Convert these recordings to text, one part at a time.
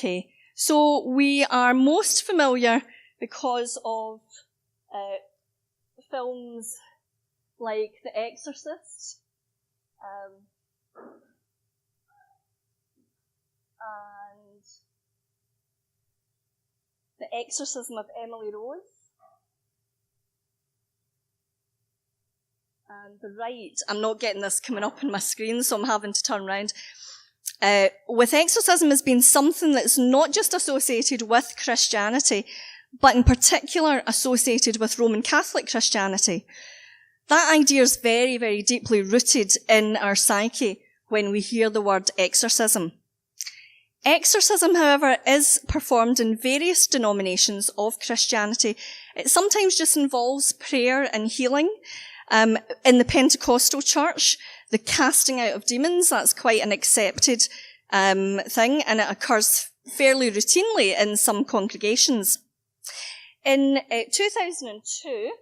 Okay, so we are most familiar because of films like The Exorcist, and The Exorcism of Emily Rose, and the right. I'm not getting this coming up on my screen, so I'm having to turn around. With exorcism has been something that's not just associated with Christianity, but in particular associated with Roman Catholic Christianity. That idea is very, very deeply rooted in our psyche when we hear the word exorcism. Exorcism, however, is performed in various denominations of Christianity. It sometimes just involves prayer and healing. In the Pentecostal church, the casting out of demons, that's quite an accepted thing, and it occurs fairly routinely in some congregations. In 2002,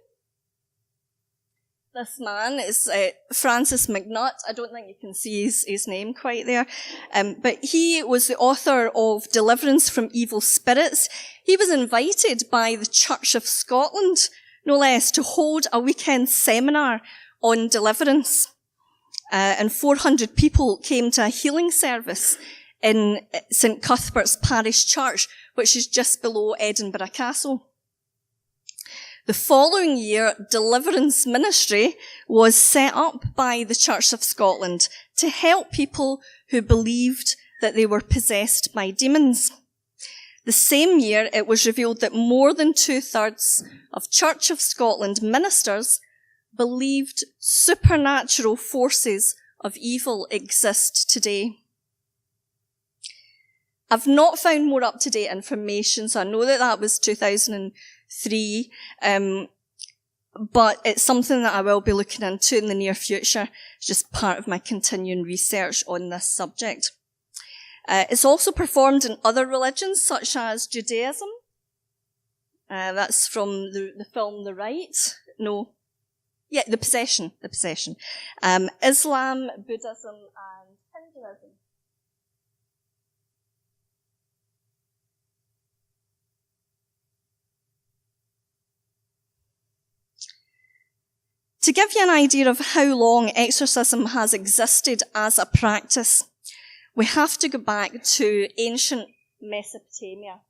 this man is Francis McNutt. I don't think you can see his name quite there. But he was the author of Deliverance from Evil Spirits. He was invited by the Church of Scotland, no less, to hold a weekend seminar on deliverance. And 400 people came to a healing service in St Cuthbert's Parish Church, which is just below Edinburgh Castle. The following year, deliverance ministry was set up by the Church of Scotland to help people who believed that they were possessed by demons. The same year, it was revealed that more than 2/3 of Church of Scotland ministers believed supernatural forces of evil exist today. I've not found more up-to-date information, so I know that was 2003, but it's something that I will be looking into in the near future. It's just part of my continuing research on this subject. It's also performed in other religions, such as Judaism. That's from the film The Rite. No. Yeah, The Possession. Islam, Buddhism, and Hinduism. To give you an idea of how long exorcism has existed as a practice, we have to go back to ancient Mesopotamia.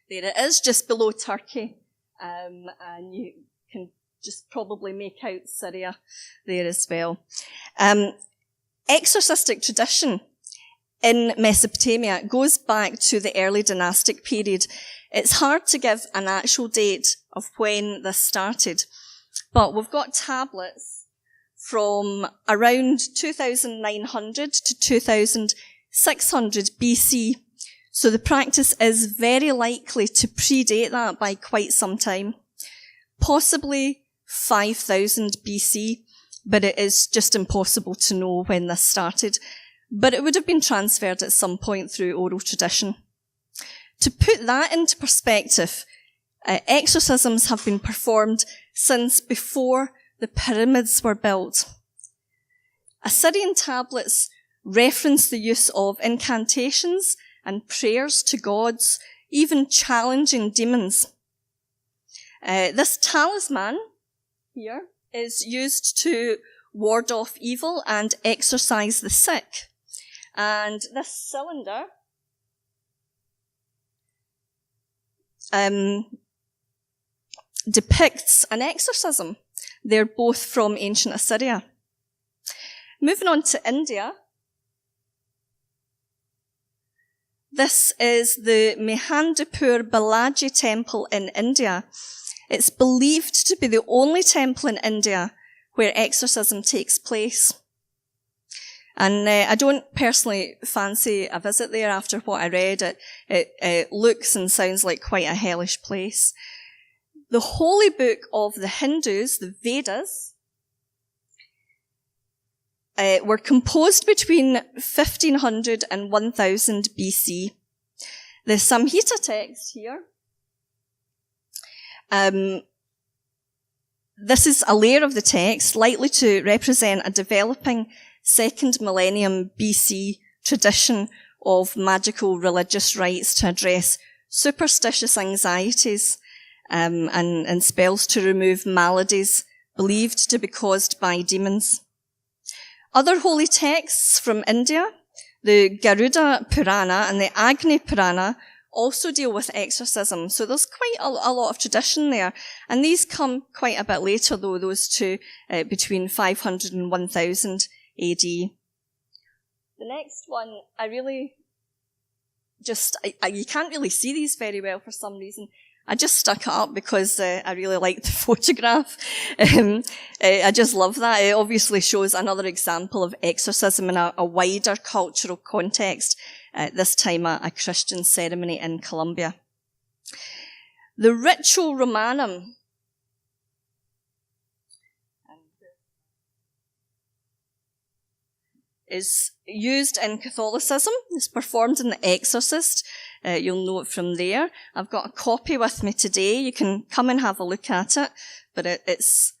There it is, just below Turkey, and you can just probably make out Syria there as well. Exorcistic tradition in Mesopotamia goes back to the early dynastic period. It's hard to give an actual date of when this started, but we've got tablets from around 2900 to 2600 BC. So the practice is very likely to predate that by quite some time. Possibly 5000 BC, but it is just impossible to know when this started. But it would have been transferred at some point through oral tradition. To put that into perspective, exorcisms have been performed since before the pyramids were built. Assyrian tablets reference the use of incantations and prayers to gods, even challenging demons. This talisman here is used to ward off evil and exorcise the sick. And this cylinder depicts an exorcism. They're both from ancient Assyria. Moving on to India. This is the Mehandipur Balaji temple in India. It's believed to be the only temple in India where exorcism takes place. And I don't personally fancy a visit there after what I read. It looks and sounds like quite a hellish place. The holy book of the Hindus, the Vedas, were composed between 1500 and 1000 BC. The Samhita text here, this is a layer of the text likely to represent a developing 2nd millennium BC tradition of magical religious rites to address superstitious anxieties, and spells to remove maladies believed to be caused by demons. Other holy texts from India, the Garuda Purana and the Agni Purana, also deal with exorcism. So there's quite a lot of tradition there. And these come quite a bit later, though, those two, between 500 and 1000 AD. The next one, you can't really see these very well for some reason. I just stuck it up because I really like the photograph. I just love that. It obviously shows another example of exorcism in a wider cultural context, this time a Christian ceremony in Colombia. The Rituale Romanum is used in Catholicism. It's performed in The Exorcist. You'll know it from there. I've got a copy with me today. You can come and have a look at it, but it's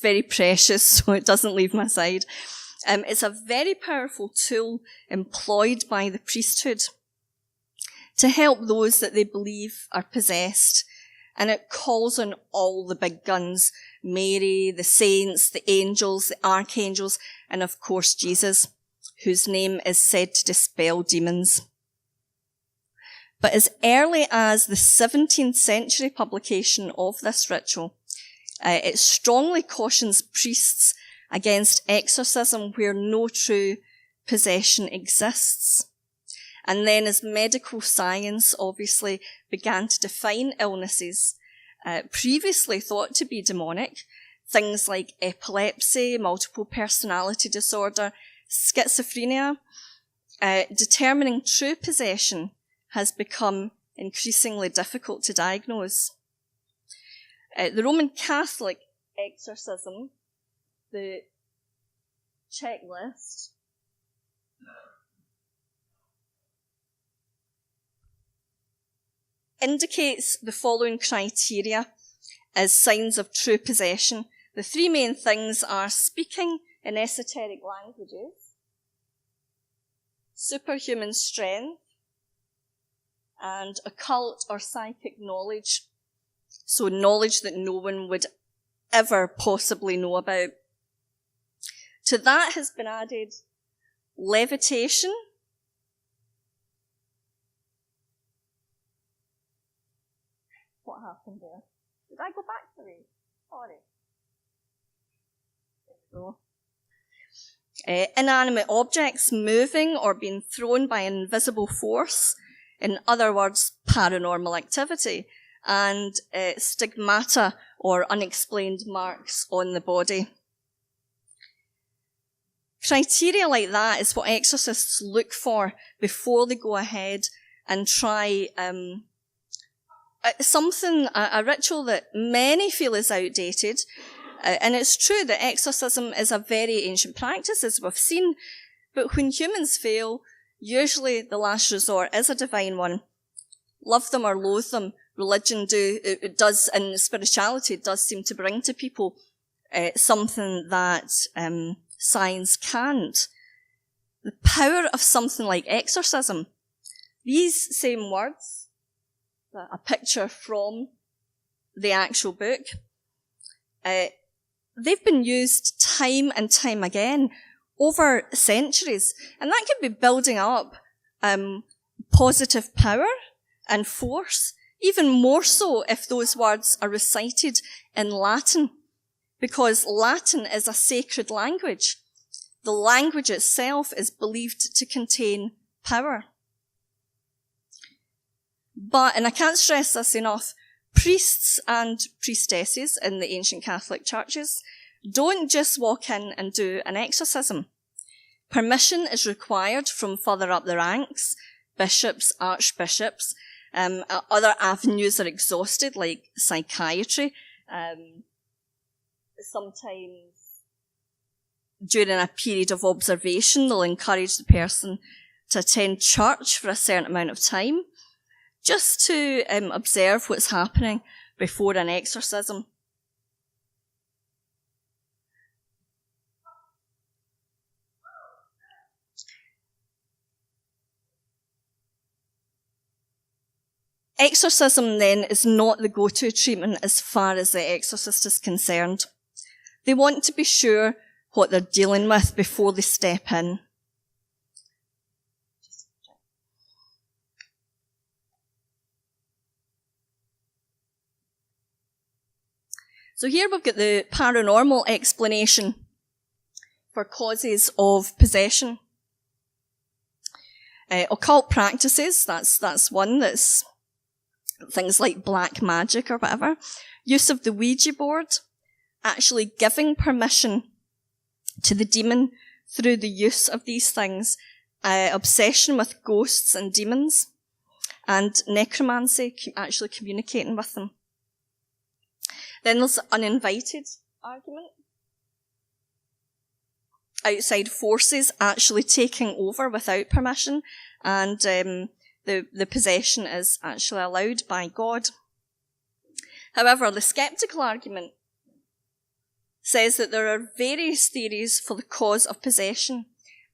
very precious, so it doesn't leave my side. It's a very powerful tool employed by the priesthood to help those that they believe are possessed. And it calls on all the big guns: Mary, the saints, the angels, the archangels, and of course Jesus, whose name is said to dispel demons. But as early as the 17th century publication of this ritual, it strongly cautions priests against exorcism where no true possession exists. And then as medical science obviously began to define illnesses previously thought to be demonic, things like epilepsy, multiple personality disorder, schizophrenia, determining true possession has become increasingly difficult to diagnose. The Roman Catholic exorcism, the checklist, indicates the following criteria as signs of true possession. The three main things are speaking in esoteric languages, superhuman strength, and occult or psychic knowledge. So knowledge that no one would ever possibly know about. To that has been added levitation, what happened there? Did I go back to it? Sorry. There we go. Inanimate objects moving or being thrown by an invisible force. In other words, paranormal activity. And stigmata or unexplained marks on the body. Criteria like that is what exorcists look for before they go ahead and try a ritual that many feel is outdated. And it's true that exorcism is a very ancient practice, as we've seen. But when humans fail, usually the last resort is a divine one. Love them or loathe them, religion does, and spirituality does seem to bring to people something that science can't. The power of something like exorcism. These same words, a picture from the actual book, they've been used time and time again over centuries. And that could be building up positive power and force, even more so if those words are recited in Latin, because Latin is a sacred language. The language itself is believed to contain power. But, and I can't stress this enough, priests and priestesses in the ancient Catholic churches don't just walk in and do an exorcism. Permission is required from further up the ranks, bishops, archbishops. Other avenues are exhausted, like psychiatry. Sometimes during a period of observation, they'll encourage the person to attend church for a certain amount of time, just to observe what's happening before an exorcism. Exorcism then is not the go-to treatment as far as the exorcist is concerned. They want to be sure what they're dealing with before they step in. So here we've got the paranormal explanation for causes of possession. Occult practices, that's one, that's things like black magic or whatever. Use of the Ouija board, actually giving permission to the demon through the use of these things. Obsession with ghosts and demons, and necromancy, actually communicating with them. Then there's uninvited argument. Outside forces actually taking over without permission, and the possession is actually allowed by God. However, the sceptical argument says that there are various theories for the cause of possession,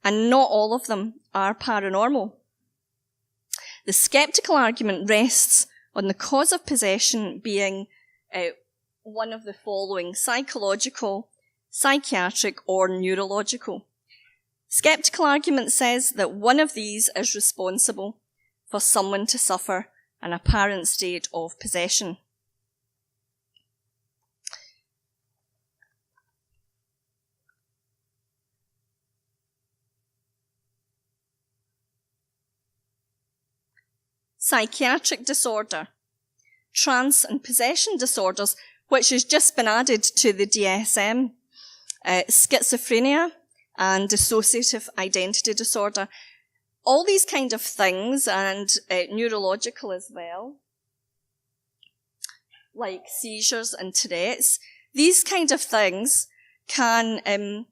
and not all of them are paranormal. The sceptical argument rests on the cause of possession being one of the following: psychological, psychiatric, or neurological. Sceptical argument says that one of these is responsible for someone to suffer an apparent state of possession. Psychiatric disorder, trance and possession disorders, which has just been added to the DSM, schizophrenia and dissociative identity disorder. All these kind of things, and neurological as well, like seizures and Tourette's, these kind of things can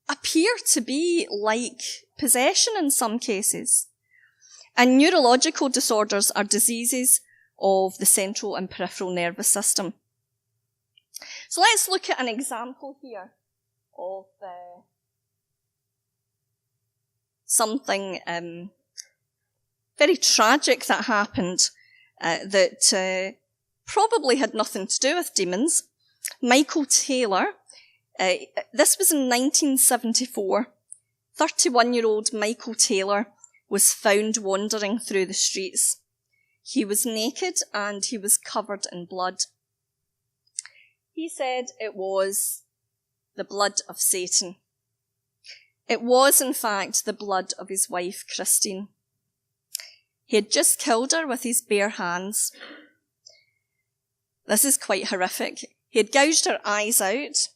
appear to be like possession in some cases. And neurological disorders are diseases of the central and peripheral nervous system. So let's look at an example here of something very tragic that happened that probably had nothing to do with demons. Michael Taylor, this was in 1974. 31-year-old Michael Taylor was found wandering through the streets. He was naked and he was covered in blood. He said it was the blood of Satan. It was, in fact, the blood of his wife, Christine. He had just killed her with his bare hands. This is quite horrific. He had gouged her eyes out,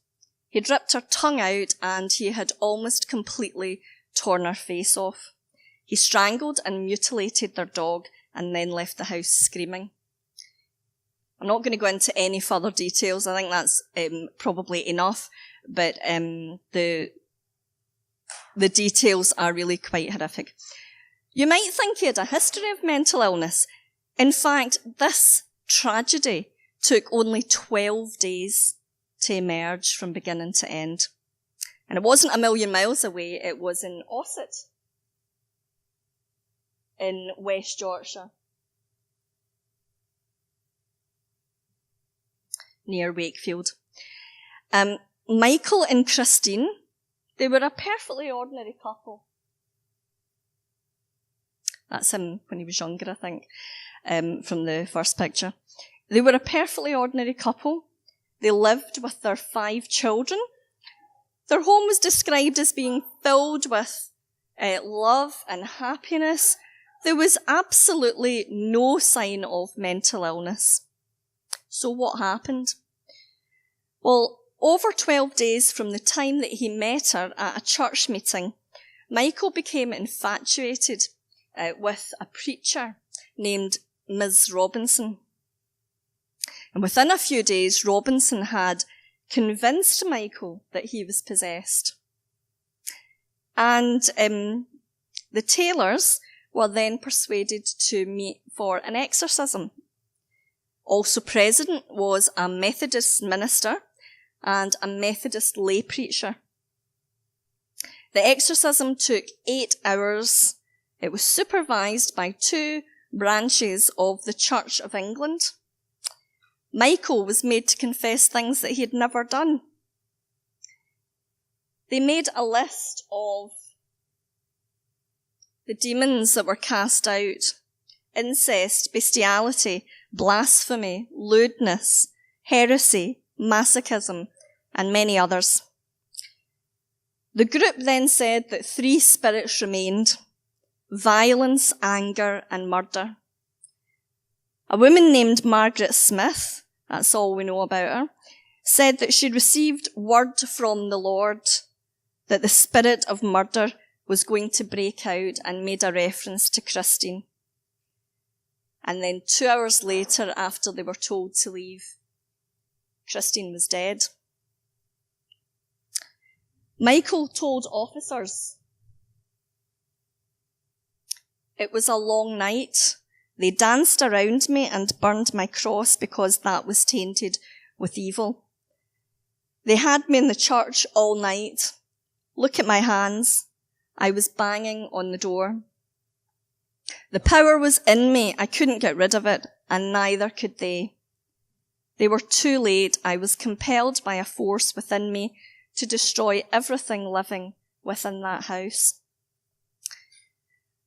he had ripped her tongue out, and he had almost completely torn her face off. He strangled and mutilated their dog and then left the house screaming. I'm not going to go into any further details. I think that's probably enough, but the details are really quite horrific. You might think he had a history of mental illness. In fact, this tragedy took only 12 days to emerge from beginning to end. And it wasn't a million miles away. It was in Ossett, in West Yorkshire, near Wakefield. Michael and Christine, they were a perfectly ordinary couple. That's him when he was younger, I think, from the first picture. They were a perfectly ordinary couple. They lived with their 5 children. Their home was described as being filled with love and happiness. There was absolutely no sign of mental illness. So what happened? Well, over 12 days from the time that he met her at a church meeting, Michael became infatuated with a preacher named Ms. Robinson. And within a few days, Robinson had convinced Michael that he was possessed. And the Taylors were then persuaded to meet for an exorcism. Also present was a Methodist minister and a Methodist lay preacher. The exorcism took 8 hours. It was supervised by 2 branches of the Church of England. Michael was made to confess things that he had never done. They made a list of the demons that were cast out: incest, bestiality, blasphemy, lewdness, heresy, masochism, and many others. The group then said that 3 spirits remained: violence, anger, and murder. A woman named Margaret Smith, that's all we know about her, said that she received word from the Lord that the spirit of murder was going to break out, and made a reference to Christine. And then 2 hours later, after they were told to leave, Christine was dead. Michael told officers, "It was a long night. They danced around me and burned my cross because that was tainted with evil. They had me in the church all night. Look at my hands. I was banging on the door. The power was in me. I couldn't get rid of it, and neither could they. They were too late. I was compelled by a force within me to destroy everything living within that house."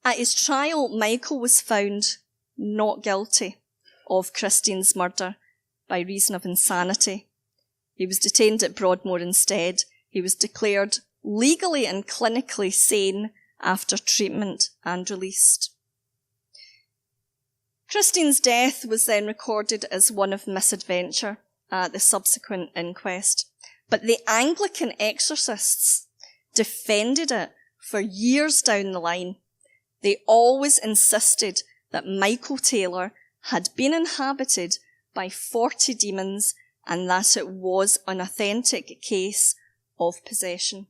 At his trial, Michael was found not guilty of Christine's murder by reason of insanity. He was detained at Broadmoor instead. He was declared legally and clinically sane after treatment and released. Christine's death was then recorded as one of misadventure at the subsequent inquest, but the Anglican exorcists defended it for years down the line. They always insisted that Michael Taylor had been inhabited by 40 demons and that it was an authentic case of possession.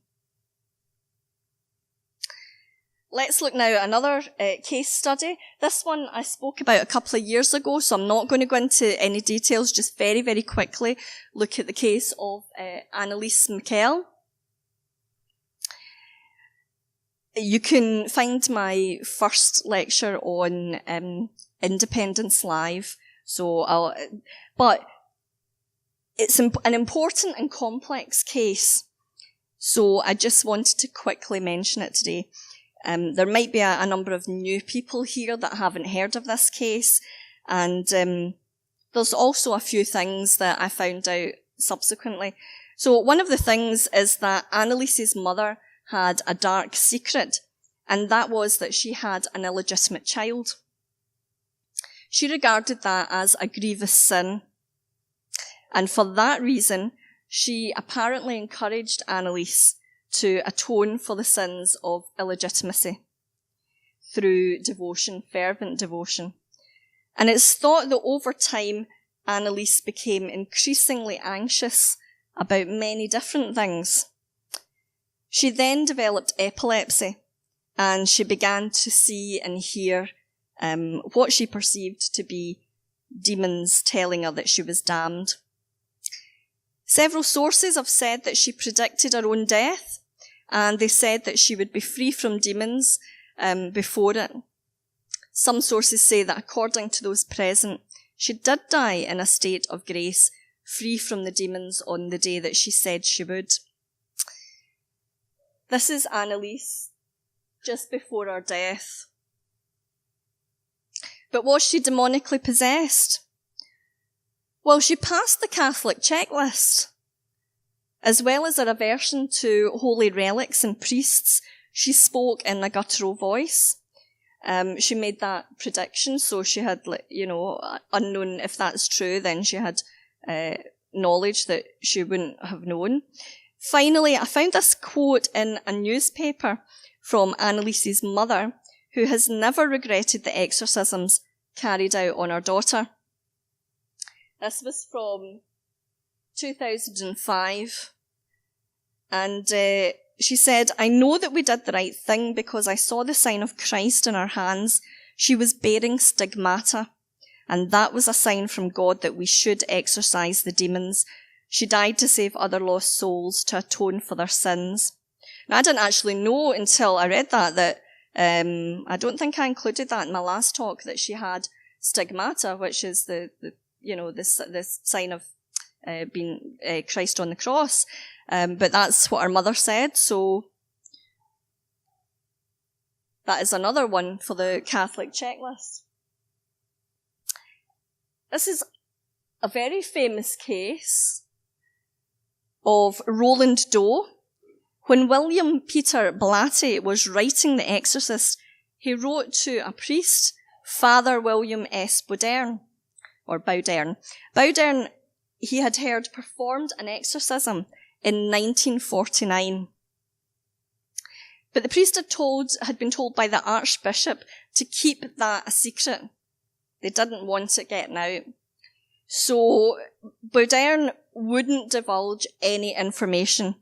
Let's look now at another case study. This one I spoke about a couple of years ago, so I'm not going to go into any details, just very, very quickly look at the case of ANNELIESE MICHEL. You can find my first lecture on Independence Live, but it's an important and complex case, so I just wanted to quickly mention it today. There might be a number of new people here that haven't heard of this case, and there's also a few things that I found out subsequently. So one of the things is that ANNELIESE's mother had a dark secret, and that was that she had an illegitimate child. She regarded that as a grievous sin, and for that reason, she apparently encouraged ANNELIESE to atone for the sins of illegitimacy through devotion, fervent devotion. And it's thought that over time, ANNELIESE became increasingly anxious about many different things. She then developed epilepsy, and she began to see and hear what she perceived to be demons telling her that she was damned. Several sources have said that she predicted her own death, and they said that she would be free from demons before it. Some sources say that according to those present, she did die in a state of grace, free from the demons on the day that she said she would. This is ANNELIESE just before her death. But was she demonically possessed? Well, she passed the Catholic checklist. As well as her aversion to holy relics and priests, she spoke in a guttural voice. She made that prediction, so she had, unknown if that's true, then she had knowledge that she wouldn't have known. Finally, I found this quote in a newspaper from ANNELIESE's mother, who has never regretted the exorcisms carried out on her daughter. This was from 2005, and she said, "I know that we did the right thing because I saw the sign of Christ in her hands. She was bearing stigmata, and that was a sign from God that we should exorcise the demons. She died to save other lost souls, to atone for their sins." Now, I didn't actually know until I read that I don't think I included that in my last talk, that she had stigmata, which is the sign of being Christ on the cross. But that's what her mother said, so that is another one for the Catholic checklist. This is a very famous case of Roland Doe. When William Peter Blatty was writing The Exorcist, he wrote to a priest, Father William S. Bowdern. Bowdern, he had heard, performed an exorcism in 1949. But the priest had been told by the Archbishop to keep that a secret. They didn't want it getting out. So Bowdern wouldn't divulge any information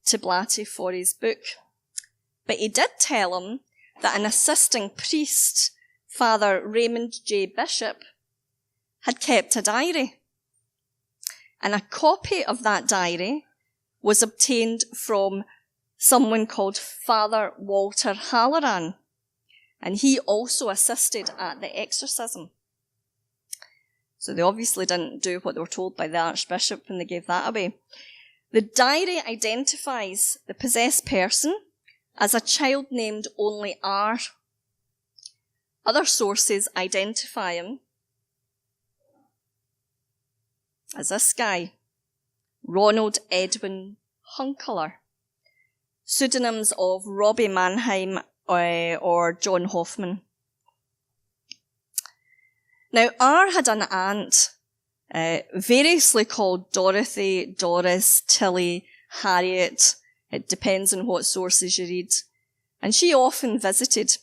to Blatty for his book. But he did tell him that an assisting priest, Father Raymond J. Bishop, had kept a diary. And a copy of that diary was obtained from someone called Father Walter Halloran, and he also assisted at the exorcism. So they obviously didn't do what they were told by the Archbishop when they gave that away. The diary identifies the possessed person as a child named only R. Other sources identify him as this guy, Ronald Edwin Hunkeler. Pseudonyms of Robbie Mannheim or John Hoffman. Now, R had an aunt, variously called Dorothy, Doris, Tilly, Harriet. It depends on what sources you read. And she often visited.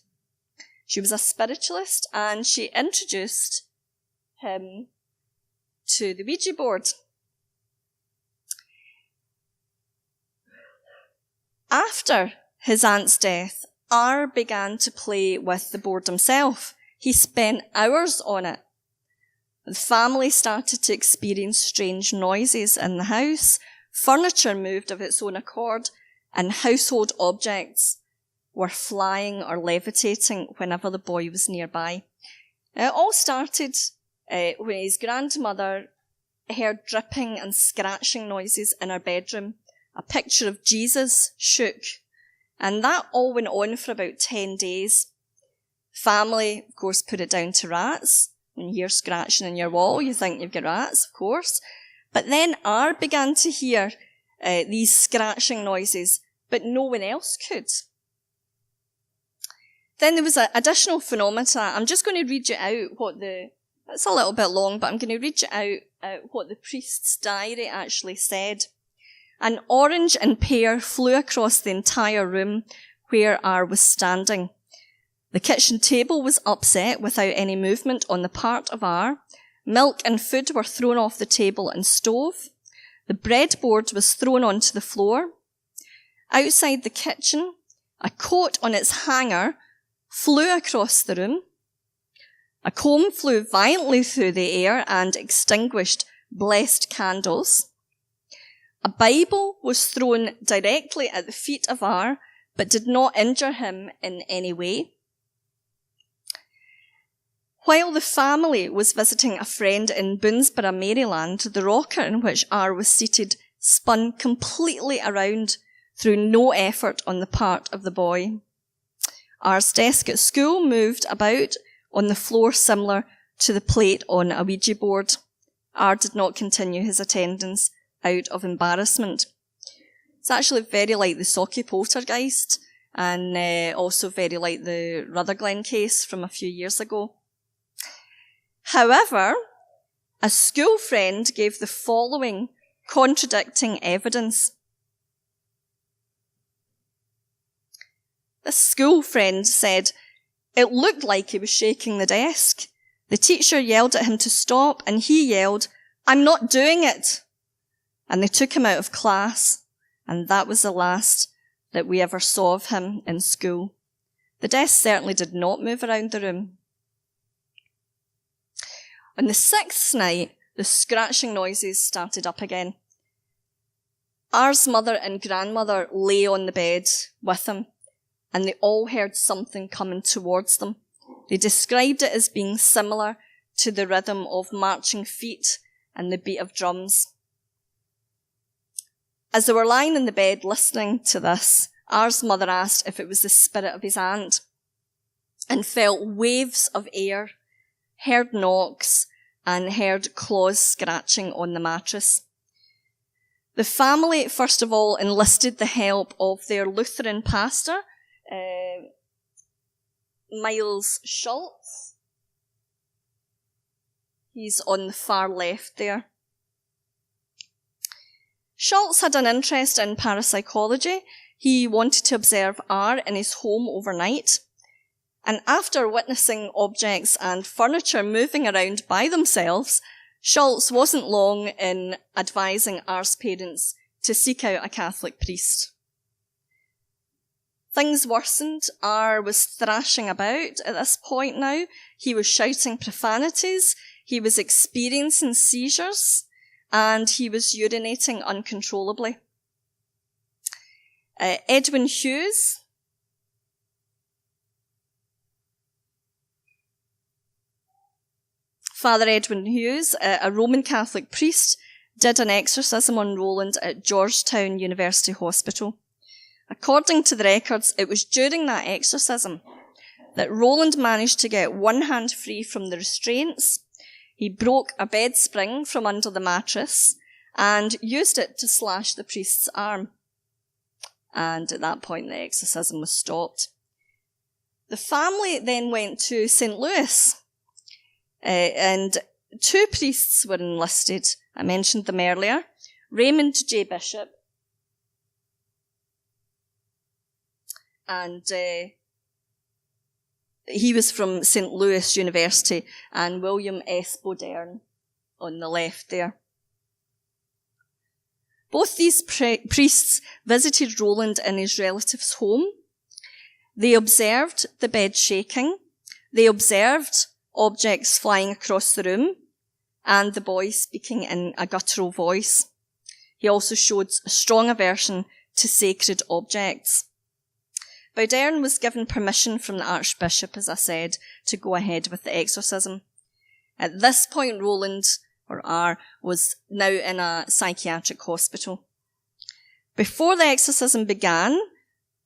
She was a spiritualist, and she introduced him to the Ouija board. After his aunt's death, R began to play with the board himself. He spent hours on it. The family started to experience strange noises in the house. Furniture moved of its own accord, and household objects were flying or levitating whenever the boy was nearby. It all started when his grandmother heard dripping and scratching noises in her bedroom. A picture of Jesus shook, and that all went on for about 10 days. Family, of course, put it down to rats. When you hear scratching in your wall, you think you've got rats, of course. But then R began to hear these scratching noises, but no one else could. Then there was additional phenomena. I'm just going to read you out it's a little bit long, but I'm going to read you out what the priest's diary actually said. An orange and pear flew across the entire room where R was standing. The kitchen table was upset without any movement on the part of R. Milk and food were thrown off the table and stove. The breadboard was thrown onto the floor. Outside the kitchen, a coat on its hanger flew across the room. A comb flew violently through the air and extinguished blessed candles. A Bible was thrown directly at the feet of R, but did not injure him in any way. While the family was visiting a friend in Boonesborough, Maryland, the rocker in which R was seated spun completely around through no effort on the part of the boy. R's desk at school moved about on the floor similar to the plate on a Ouija board. R did not continue his attendance out of embarrassment. It's actually very like the Socky poltergeist, and also very like the Rutherglen case from a few years ago. However, a school friend gave the following contradicting evidence. The school friend said, "It looked like he was shaking the desk. The teacher yelled at him to stop, and he yelled, 'I'm not doing it.' And they took him out of class, and that was the last that we ever saw of him in school. The desk certainly did not move around the room." On the 6th night, the scratching noises started up again. R's mother and grandmother lay on the bed with him, and they all heard something coming towards them. They described it as being similar to the rhythm of marching feet and the beat of drums. As they were lying in the bed listening to this, R's mother asked if it was the spirit of his aunt, and felt waves of air, heard knocks, and heard claws scratching on the mattress. The family, first of all, enlisted the help of their Lutheran pastor, Miles Schultz. He's on the far left there. Schultz had an interest in parapsychology. He wanted to observe R in his home overnight. And after witnessing objects and furniture moving around by themselves, Schultz wasn't long in advising R's parents to seek out a Catholic priest. Things worsened. R was thrashing about at this point now. He was shouting profanities. He was experiencing seizures. And he was urinating uncontrollably. Edwin Hughes, Father Edwin Hughes, a Roman Catholic priest, did an exorcism on Roland at Georgetown University Hospital. According to the records, it was during that exorcism that Roland managed to get one hand free from the restraints. He broke a bed spring from under the mattress and used it to slash the priest's arm. And at that point, the exorcism was stopped. The family then went to St. Louis, and two priests were enlisted. I mentioned them earlier. Raymond J. Bishop and he was from St. Louis University, and William S. Bodern on the left there. Both these priests visited Roland in his relative's home. They observed the bed shaking. They observed objects flying across the room and the boy speaking in a guttural voice. He also showed a strong aversion to sacred objects. Bodern was given permission from the Archbishop, as I said, to go ahead with the exorcism. At this point, Roland, or R, was now in a psychiatric hospital. Before the exorcism began,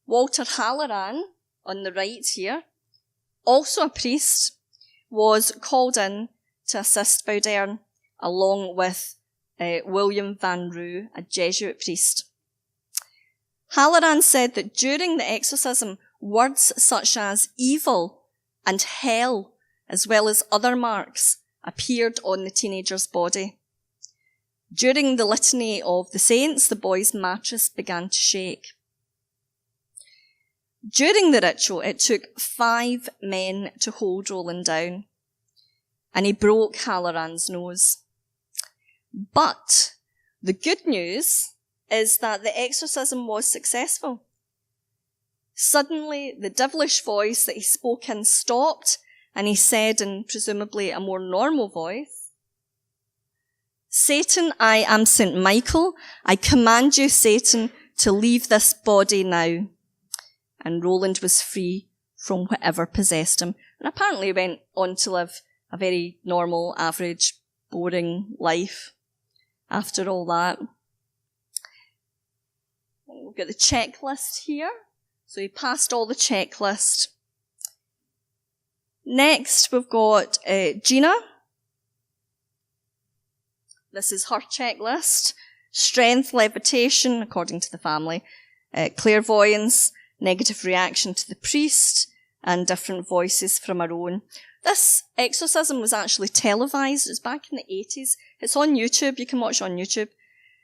Walter Halloran, on the right here, also a priest, was called in to assist Bodern, along with William Van Roo, a Jesuit priest. Halloran said that during the exorcism, words such as evil and hell, as well as other marks, appeared on the teenager's body. During the litany of the saints, the boy's mattress began to shake. During the ritual, it took 5 men to hold Roland down, and he broke Halloran's nose. But the good news is that the exorcism was successful. Suddenly, the devilish voice that he spoke in stopped, and he said in presumably a more normal voice, "Satan, I am St. Michael. I command you, Satan, to leave this body now." And Roland was free from whatever possessed him, and apparently went on to live a very normal, average, boring life after all that. We've got the checklist here. So he passed all the checklist. Next, we've got Gina. This is her checklist. Strength, levitation, according to the family. Clairvoyance, negative reaction to the priest, and different voices from her own. This exorcism was actually televised. It was back in the 80s. It's on YouTube. You can watch it on YouTube.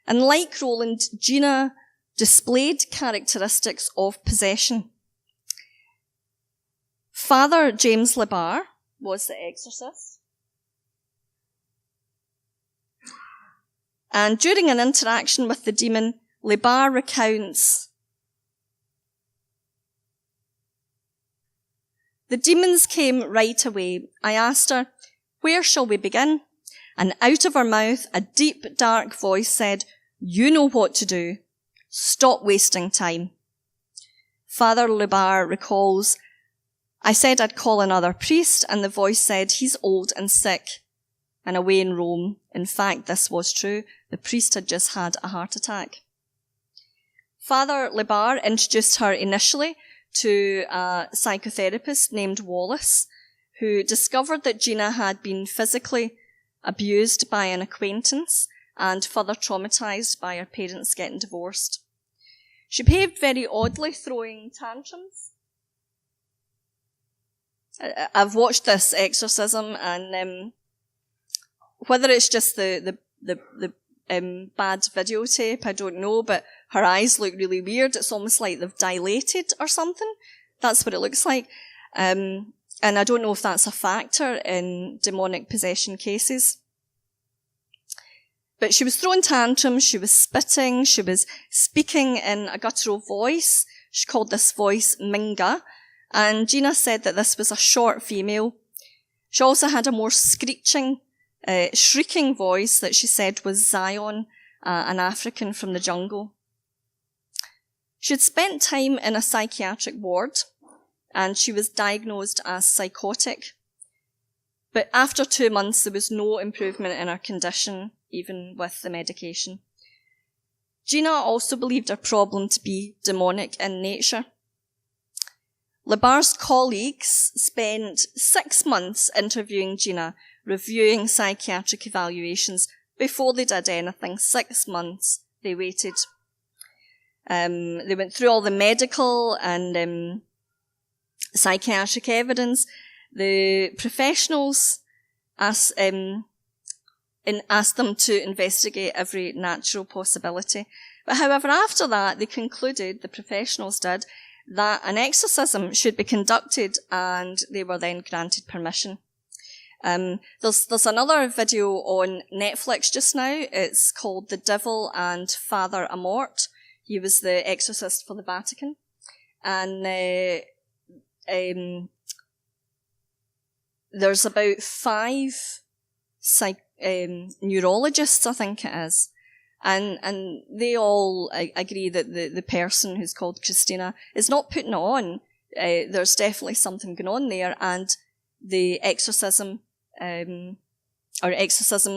And like Roland, Gina displayed characteristics of possession. Father James Lebar was the exorcist. And during an interaction with the demon, Lebar recounts, "The demons came right away. I asked her, 'Where shall we begin?' And out of her mouth, a deep, dark voice said, 'You know what to do. Stop wasting time.' Father Lubar recalls, "I said I'd call another priest, and the voice said, 'He's old and sick and away in Rome.' In fact, this was true. The priest had just had a heart attack." Father Lubar introduced her initially to a psychotherapist named Wallace, who discovered that Gina had been physically abused by an acquaintance and further traumatized by her parents getting divorced. She behaved very oddly, throwing tantrums. I've watched this exorcism, and whether it's just the bad videotape, I don't know, but her eyes look really weird. It's almost like they've dilated or something. That's what it looks like. And I don't know if that's a factor in demonic possession cases. But she was throwing tantrums, she was spitting, she was speaking in a guttural voice. She called this voice Minga. And Gina said that this was a short female. She also had a more screeching, shrieking voice that she said was Zion, an African from the jungle. She had spent time in a psychiatric ward, and she was diagnosed as psychotic. But after 2 months, there was no improvement in her condition, even with the medication. Gina also believed her problem to be demonic in nature. Lubar's colleagues spent 6 months interviewing Gina, reviewing psychiatric evaluations before they did anything. 6 months they waited. They went through all the medical and psychiatric evidence. The professionals asked them to investigate every natural possibility. But however, after that, they concluded, the professionals did, that an exorcism should be conducted, and they were then granted permission. There's another video on Netflix just now. It's called The Devil and Father Amort. He was the exorcist for the Vatican. And there's about 5 neurologists, I think it is. And they all agree that the person who's called Christina is not putting it on. There's definitely something going on there, and the exorcism,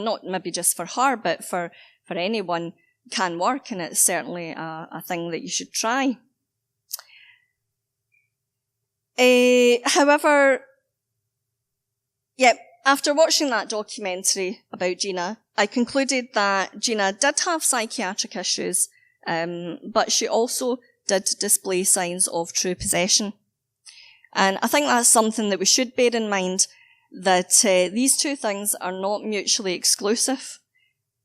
not maybe just for her, but for anyone, can work, and it's certainly a thing that you should try. However, after watching that documentary about Gina, I concluded that Gina did have psychiatric issues, but she also did display signs of true possession. And I think that's something that we should bear in mind, that these two things are not mutually exclusive.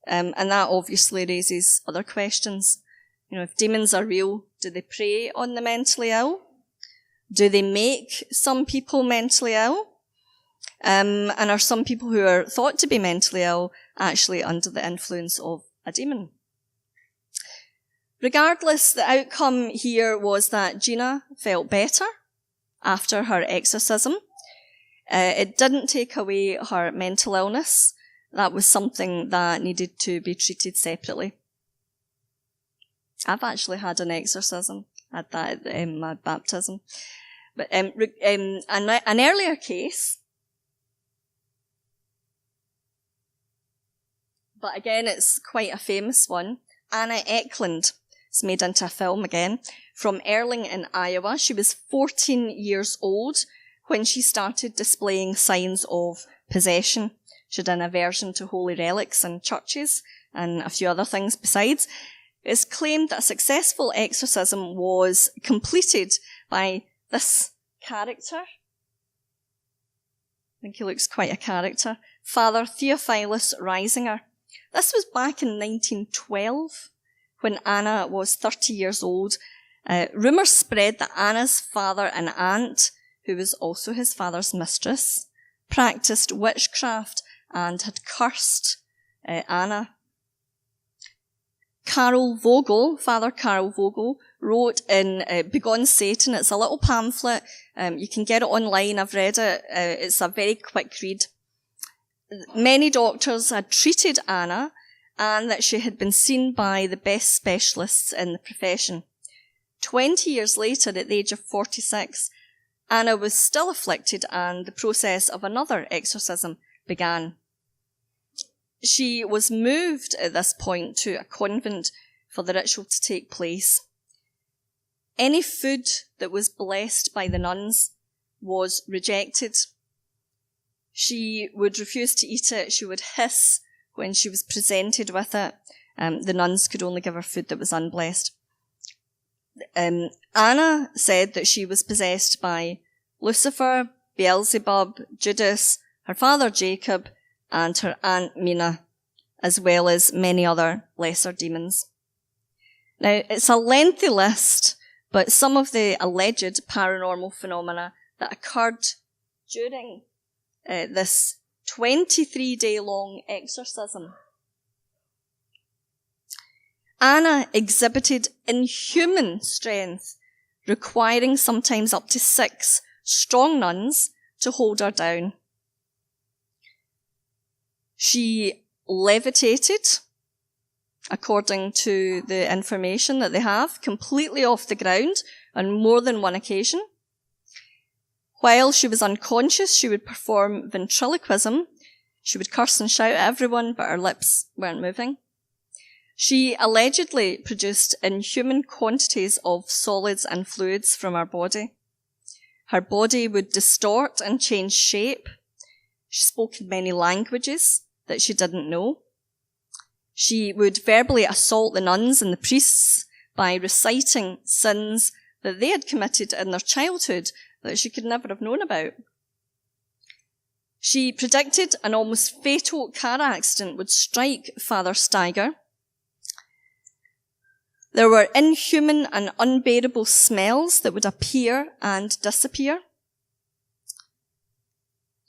And that obviously raises other questions. You know, if demons are real, do they prey on the mentally ill? Do they make some people mentally ill? And are some people who are thought to be mentally ill actually under the influence of a demon? Regardless, the outcome here was that Gina felt better after her exorcism. It didn't take away her mental illness. That was something that needed to be treated separately. I've actually had an exorcism at that my baptism. But an earlier case, but again, it's quite a famous one. Anna Ecklund. It's made into a film again. From Erling in Iowa. She was 14 years old when she started displaying signs of possession. She had an aversion to holy relics and churches and a few other things besides. It's claimed that a successful exorcism was completed by this character. I think he looks quite a character. Father Theophilus Riesinger. This was back in 1912 when Anna was 30 years old. Rumours spread that Anna's father and aunt, who was also his father's mistress, practiced witchcraft and had cursed Anna. Karl Vogel, Father Karl Vogel, wrote in Begone Satan. It's a little pamphlet. You can get it online. I've read it. It's a very quick read. Many doctors had treated Anna, and that she had been seen by the best specialists in the profession. 20 years later, at the age of 46, Anna was still afflicted and the process of another exorcism began. She was moved at this point to a convent for the ritual to take place. Any food that was blessed by the nuns was rejected. She would refuse to eat it. She would hiss when she was presented with it. The nuns could only give her food that was unblessed. Anna said that she was possessed by Lucifer, Beelzebub, Judas, her father Jacob, and her aunt Mina, as well as many other lesser demons. Now, it's a lengthy list, but some of the alleged paranormal phenomena that occurred during this 23-day-long exorcism. Anna exhibited inhuman strength, requiring sometimes up to 6 strong nuns to hold her down. She levitated, according to the information that they have, completely off the ground on more than one occasion. While she was unconscious, she would perform ventriloquism. She would curse and shout at everyone, but her lips weren't moving. She allegedly produced inhuman quantities of solids and fluids from her body. Her body would distort and change shape. She spoke in many languages that she didn't know. She would verbally assault the nuns and the priests by reciting sins that they had committed in their childhood that she could never have known about. She predicted an almost fatal car accident would strike Father Steiger. There were inhuman and unbearable smells that would appear and disappear.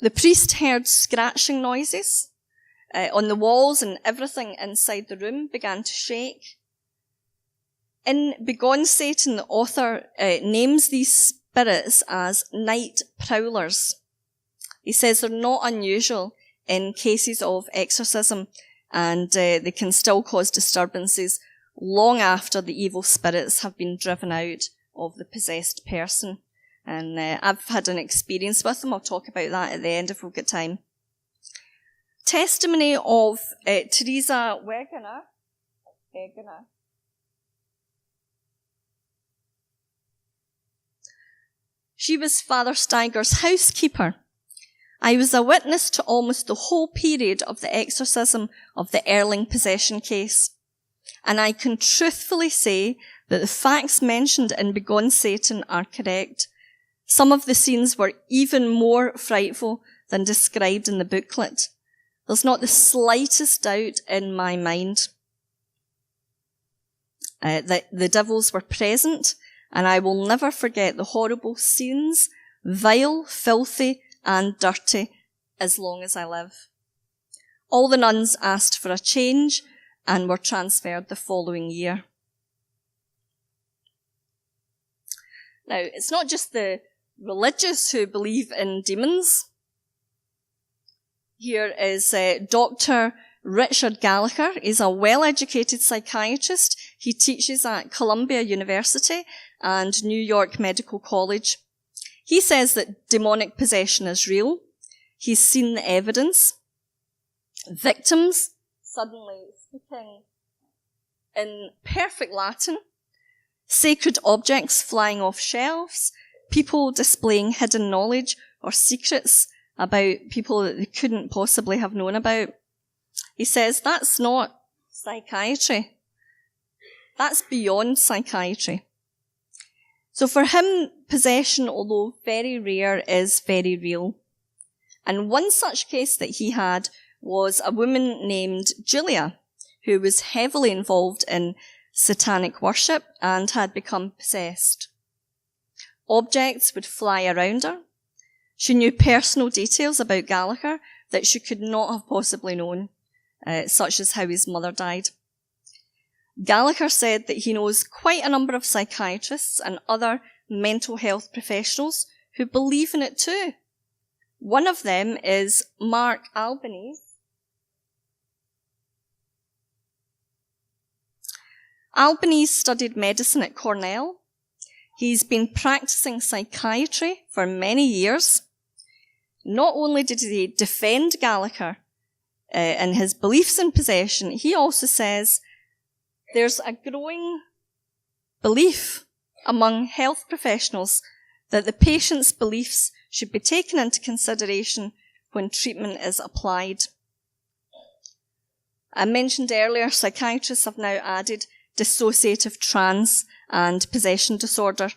The priest heard scratching noises on the walls, and everything inside the room began to shake. In Begone Satan, the author names these spirits as night prowlers. He says they're not unusual in cases of exorcism, and they can still cause disturbances long after the evil spirits have been driven out of the possessed person. And I've had an experience with them. I'll talk about that at the end if we've got time. Testimony of Teresa Wegener. She was Father Steiger's housekeeper. I was a witness to almost the whole period of the exorcism of the Erling possession case. And I can truthfully say that the facts mentioned in Begone Satan are correct. Some of the scenes were even more frightful than described in the booklet. There's not the slightest doubt in my mind that the devils were present, and I will never forget the horrible scenes, vile, filthy, and dirty, as long as I live. All the nuns asked for a change and were transferred the following year. Now, it's not just the religious who believe in demons. Here is Dr. Richard Gallagher. He's a well-educated psychiatrist. He teaches at Columbia University and New York Medical College. He says that demonic possession is real. He's seen the evidence. Victims suddenly speaking in perfect Latin, sacred objects flying off shelves, people displaying hidden knowledge or secrets about people that they couldn't possibly have known about. He says that's not psychiatry. That's beyond psychiatry. So for him, possession, although very rare, is very real. And one such case that he had was a woman named Julia, who was heavily involved in satanic worship and had become possessed. Objects would fly around her. She knew personal details about Gallagher that she could not have possibly known, such as how his mother died. Gallagher said that he knows quite a number of psychiatrists and other mental health professionals who believe in it too. One of them is Mark Albanese. Albanese studied medicine at Cornell, He's been practicing psychiatry for many years. Not only did he defend Gallagher in his beliefs in possession, he also says there's a growing belief among health professionals that the patient's beliefs should be taken into consideration when treatment is applied. I mentioned earlier, psychiatrists have now added dissociative trance and possession disorder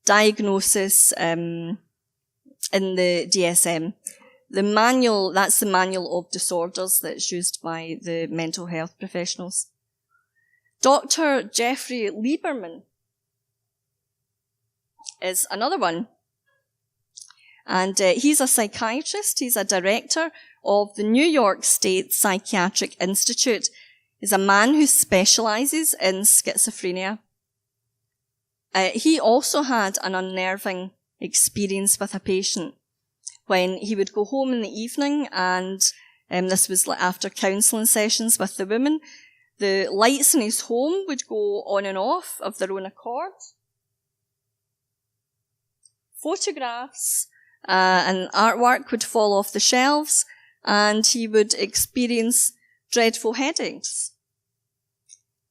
diagnosis in the DSM. That's the manual of disorders that's used by the mental health professionals. Dr. Jeffrey Lieberman is another one. And he's a psychiatrist. He's a director of the New York State Psychiatric Institute. He's a man who specializes in schizophrenia. He also had an unnerving experience with a patient when he would go home in the evening, and this was after counselling sessions with the woman. The lights in his home would go on and off of their own accord. Photographs and artwork would fall off the shelves, and he would experience dreadful headaches.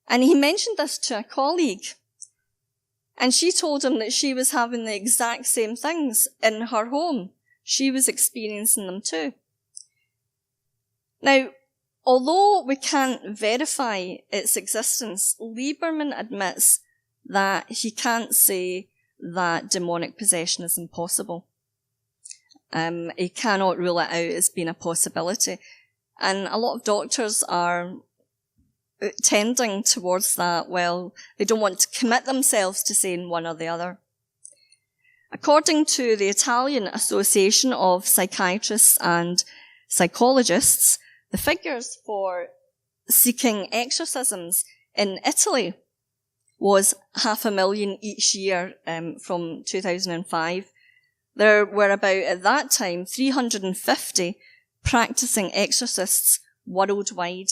And he mentioned this to a colleague, and she told him that she was having the exact same things in her home. She was experiencing them too. Now, although we can't verify its existence, Lieberman admits that he can't say that demonic possession is impossible. He cannot rule it out as being a possibility. And a lot of doctors are tending towards that. Well, they don't want to commit themselves to saying one or the other. According to the Italian Association of Psychiatrists and Psychologists, the figures for seeking exorcisms in Italy was 500,000 each year from 2005. There were about, at that time, 350 practicing exorcists worldwide.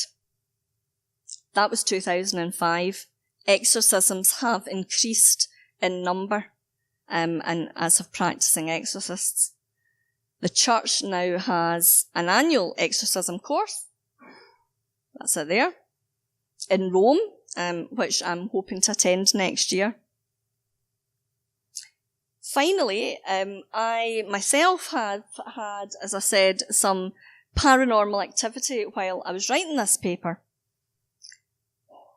That was 2005. Exorcisms have increased in number, and as of practicing exorcists. The church now has an annual exorcism course. That's it there. In Rome, which I'm hoping to attend next year. Finally, I myself had, as I said, some paranormal activity while I was writing this paper.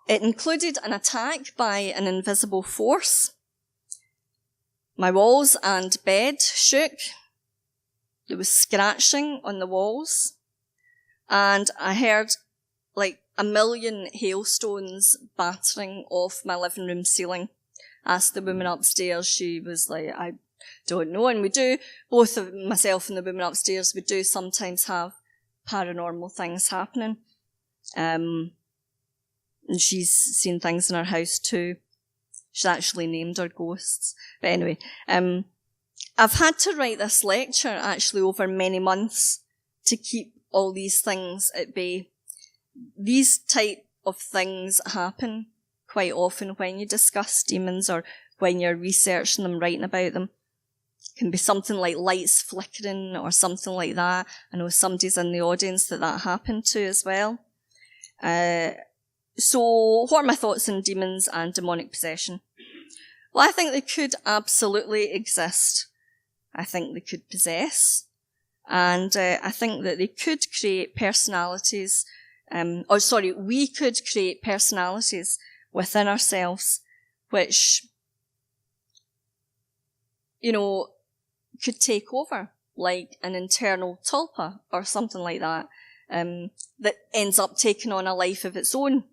It included an attack by an invisible force. My walls and bed shook. There was scratching on the walls. And I heard like 1 million hailstones battering off my living room ceiling. Asked the woman upstairs, she was like, I don't know. And we do, both of myself and the woman upstairs, we do sometimes have paranormal things happening. And she's seen things in her house too. She's actually named her ghosts. But anyway, I've had to write this lecture actually over many months to keep all these things at bay. These type of things happen quite often when you discuss demons or when you're researching them, writing about them. It can be something like lights flickering or something like that. I know somebody's in the audience that happened to as well. So what are my thoughts on demons and demonic possession? Well, I think they could absolutely exist. I think they could possess. And I think that they could create personalities. We could create personalities within ourselves, which, could take over, like an internal tulpa or something like that, that ends up taking on a life of its own